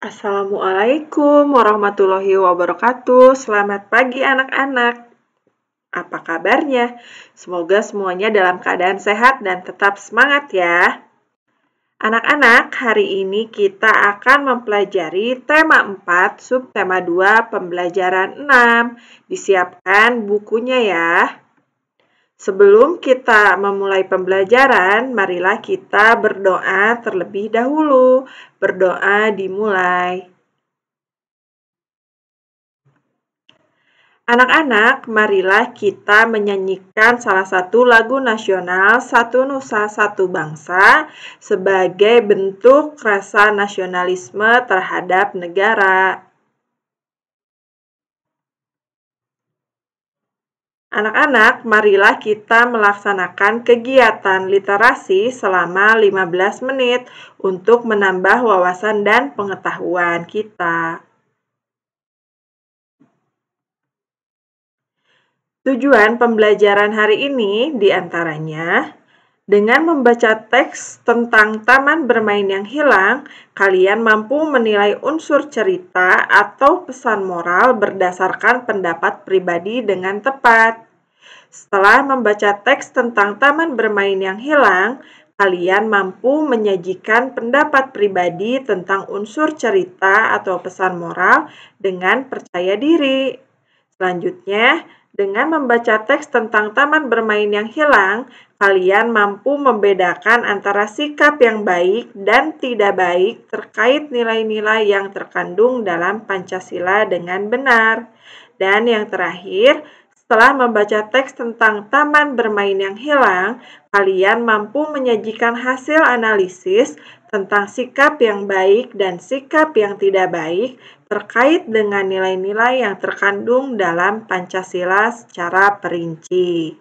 Assalamualaikum warahmatullahi wabarakatuh. Selamat pagi anak-anak. Apa kabarnya? Semoga semuanya dalam keadaan sehat dan tetap semangat ya. Anak-anak, hari ini kita akan mempelajari tema 4, subtema 2, pembelajaran 6. Disiapkan bukunya ya. Sebelum kita memulai pembelajaran, marilah kita berdoa terlebih dahulu. Berdoa dimulai. Anak-anak, marilah kita menyanyikan salah satu lagu nasional Satu Nusa Satu Bangsa sebagai bentuk rasa nasionalisme terhadap negara. Anak-anak, marilah kita melaksanakan kegiatan literasi selama 15 menit untuk menambah wawasan dan pengetahuan kita. Tujuan pembelajaran hari ini diantaranya, dengan membaca teks tentang taman bermain yang hilang, kalian mampu menilai unsur cerita atau pesan moral berdasarkan pendapat pribadi dengan tepat. Setelah membaca teks tentang taman bermain yang hilang, kalian mampu menyajikan pendapat pribadi tentang unsur cerita atau pesan moral dengan percaya diri. Selanjutnya, dengan membaca teks tentang taman bermain yang hilang, kalian mampu membedakan antara sikap yang baik dan tidak baik terkait nilai-nilai yang terkandung dalam Pancasila dengan benar. Dan yang terakhir, setelah membaca teks tentang taman bermain yang hilang, kalian mampu menyajikan hasil analisis tentang sikap yang baik dan sikap yang tidak baik terkait dengan nilai-nilai yang terkandung dalam Pancasila secara perinci.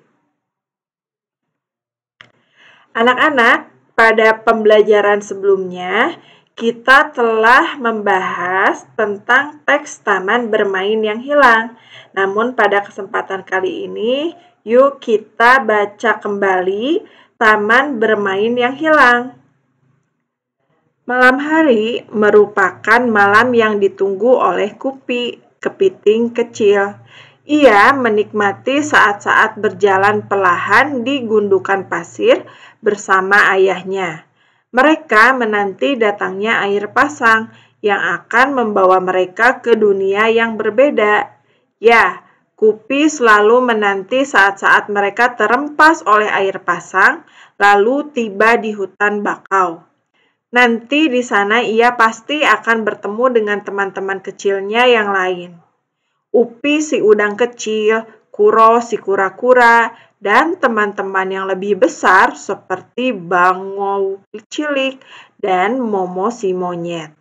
Anak-anak, pada pembelajaran sebelumnya, kita telah membahas tentang teks taman bermain yang hilang. Namun pada kesempatan kali ini, yuk kita baca kembali taman bermain yang hilang. Malam hari merupakan malam yang ditunggu oleh Kupi, kepiting kecil. Ia menikmati saat-saat berjalan perlahan di gundukan pasir bersama ayahnya. Mereka menanti datangnya air pasang yang akan membawa mereka ke dunia yang berbeda. Ya, Kupi selalu menanti saat-saat mereka terempas oleh air pasang, lalu tiba di hutan bakau. Nanti di sana ia pasti akan bertemu dengan teman-teman kecilnya yang lain. Upi si udang kecil, Kuro si kura-kura, dan teman-teman yang lebih besar seperti Bangau cilik dan Momo si monyet.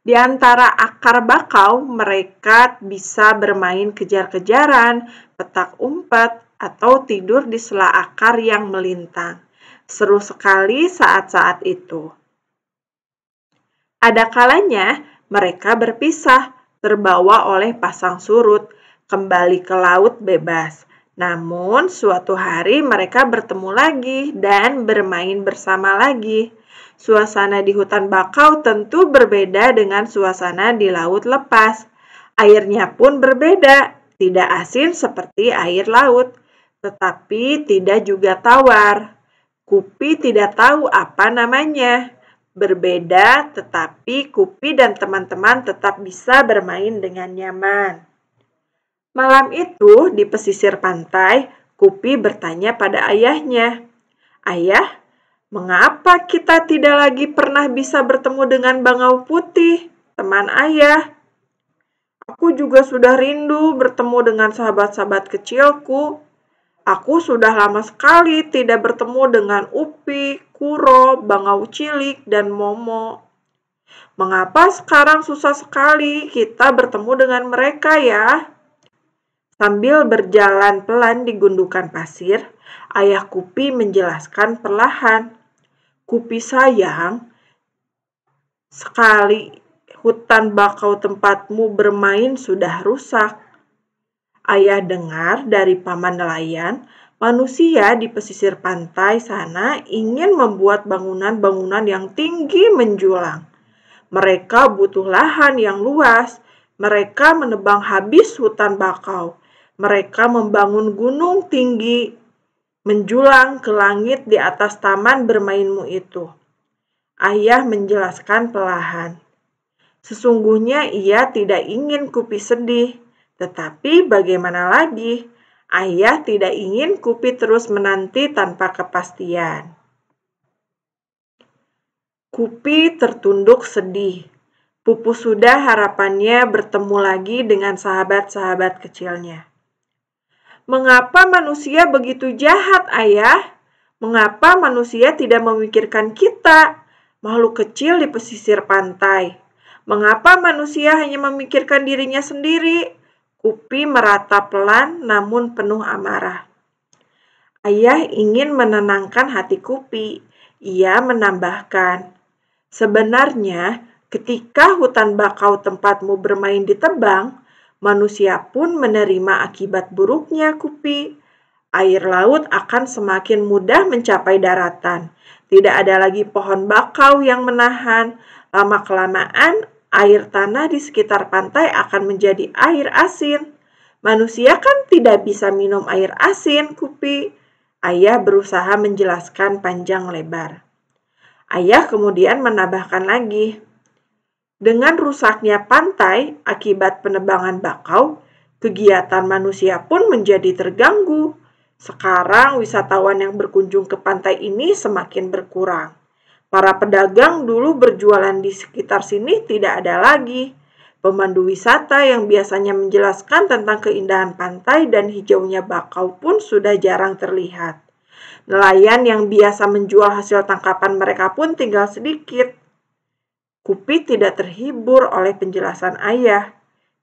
Di antara akar bakau, mereka bisa bermain kejar-kejaran, petak umpet, atau tidur di sela akar yang melintang. Seru sekali saat-saat itu. Ada kalanya mereka berpisah, terbawa oleh pasang surut, kembali ke laut bebas. Namun suatu hari mereka bertemu lagi dan bermain bersama lagi. Suasana di hutan bakau tentu berbeda dengan suasana di laut lepas. Airnya pun berbeda, tidak asin seperti air laut, tetapi tidak juga tawar. Kupi tidak tahu apa namanya. Berbeda, tetapi Kupi dan teman-teman tetap bisa bermain dengan nyaman. Malam itu, di pesisir pantai, Kupi bertanya pada ayahnya, "Ayah, mengapa kita tidak lagi pernah bisa bertemu dengan Bangau Putih, teman ayah? Aku juga sudah rindu bertemu dengan sahabat-sahabat kecilku. Aku sudah lama sekali tidak bertemu dengan Upi, Kuro, Bangau cilik, dan Momo. Mengapa sekarang susah sekali kita bertemu dengan mereka ya?" Sambil berjalan pelan di gundukan pasir, ayah Kupi menjelaskan perlahan. "Kupi sayang, sekali hutan bakau tempatmu bermain sudah rusak. Ayah dengar dari paman nelayan, manusia di pesisir pantai sana ingin membuat bangunan-bangunan yang tinggi menjulang. Mereka butuh lahan yang luas. Mereka menebang habis hutan bakau. Mereka membangun gunung tinggi menjulang ke langit di atas taman bermainmu itu. Ayah menjelaskan perlahan. Sesungguhnya ia tidak ingin Kupi sedih, tetapi bagaimana lagi? Ayah tidak ingin Kupi terus menanti tanpa kepastian. Kupi tertunduk sedih. Pupus sudah harapannya bertemu lagi dengan sahabat-sahabat kecilnya. Mengapa manusia begitu jahat, Ayah? Mengapa manusia tidak memikirkan kita, makhluk kecil di pesisir pantai? Mengapa manusia hanya memikirkan dirinya sendiri? Kupi meratap pelan namun penuh amarah. Ayah ingin menenangkan hati Kupi. Ia menambahkan, sebenarnya ketika hutan bakau tempatmu bermain ditebang, manusia pun menerima akibat buruknya, Kupi. Air laut akan semakin mudah mencapai daratan. Tidak ada lagi pohon bakau yang menahan. Lama-kelamaan, air tanah di sekitar pantai akan menjadi air asin. Manusia kan tidak bisa minum air asin, Kupi. Ayah berusaha menjelaskan panjang lebar. Ayah kemudian menambahkan lagi. Dengan rusaknya pantai akibat penebangan bakau, kegiatan manusia pun menjadi terganggu. Sekarang wisatawan yang berkunjung ke pantai ini semakin berkurang. Para pedagang dulu berjualan di sekitar sini tidak ada lagi. Pemandu wisata yang biasanya menjelaskan tentang keindahan pantai dan hijaunya bakau pun sudah jarang terlihat. Nelayan yang biasa menjual hasil tangkapan mereka pun tinggal sedikit. Kupi tidak terhibur oleh penjelasan ayah.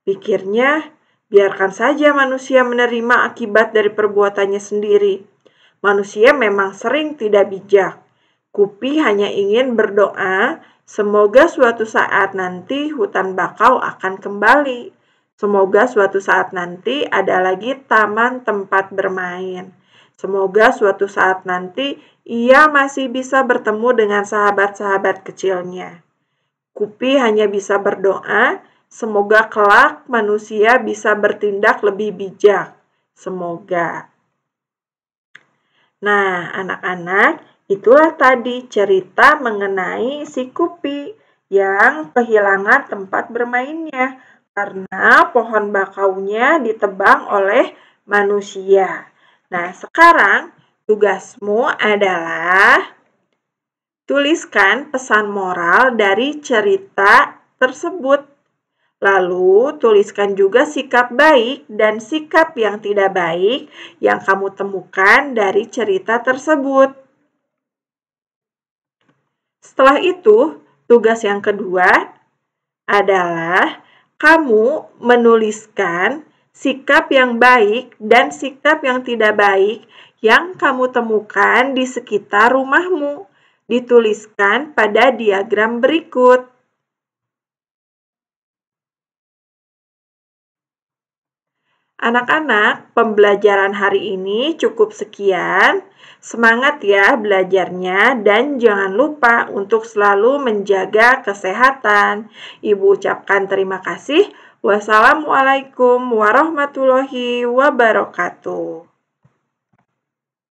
Pikirnya, biarkan saja manusia menerima akibat dari perbuatannya sendiri. Manusia memang sering tidak bijak. Kupi hanya ingin berdoa, semoga suatu saat nanti hutan bakau akan kembali. Semoga suatu saat nanti ada lagi taman tempat bermain. Semoga suatu saat nanti ia masih bisa bertemu dengan sahabat-sahabat kecilnya. Kupi hanya bisa berdoa, semoga kelak manusia bisa bertindak lebih bijak. Semoga. Nah, anak-anak, itulah tadi cerita mengenai si Kupi yang kehilangan tempat bermainnya karena pohon bakaunya ditebang oleh manusia. Nah, sekarang tugasmu adalah tuliskan pesan moral dari cerita tersebut. Lalu, tuliskan juga sikap baik dan sikap yang tidak baik yang kamu temukan dari cerita tersebut. Setelah itu, tugas yang kedua adalah kamu menuliskan sikap yang baik dan sikap yang tidak baik yang kamu temukan di sekitar rumahmu. Dituliskan pada diagram berikut. Anak-anak, pembelajaran hari ini cukup sekian. Semangat ya belajarnya dan jangan lupa untuk selalu menjaga kesehatan. Ibu ucapkan terima kasih. Wassalamualaikum warahmatullahi wabarakatuh.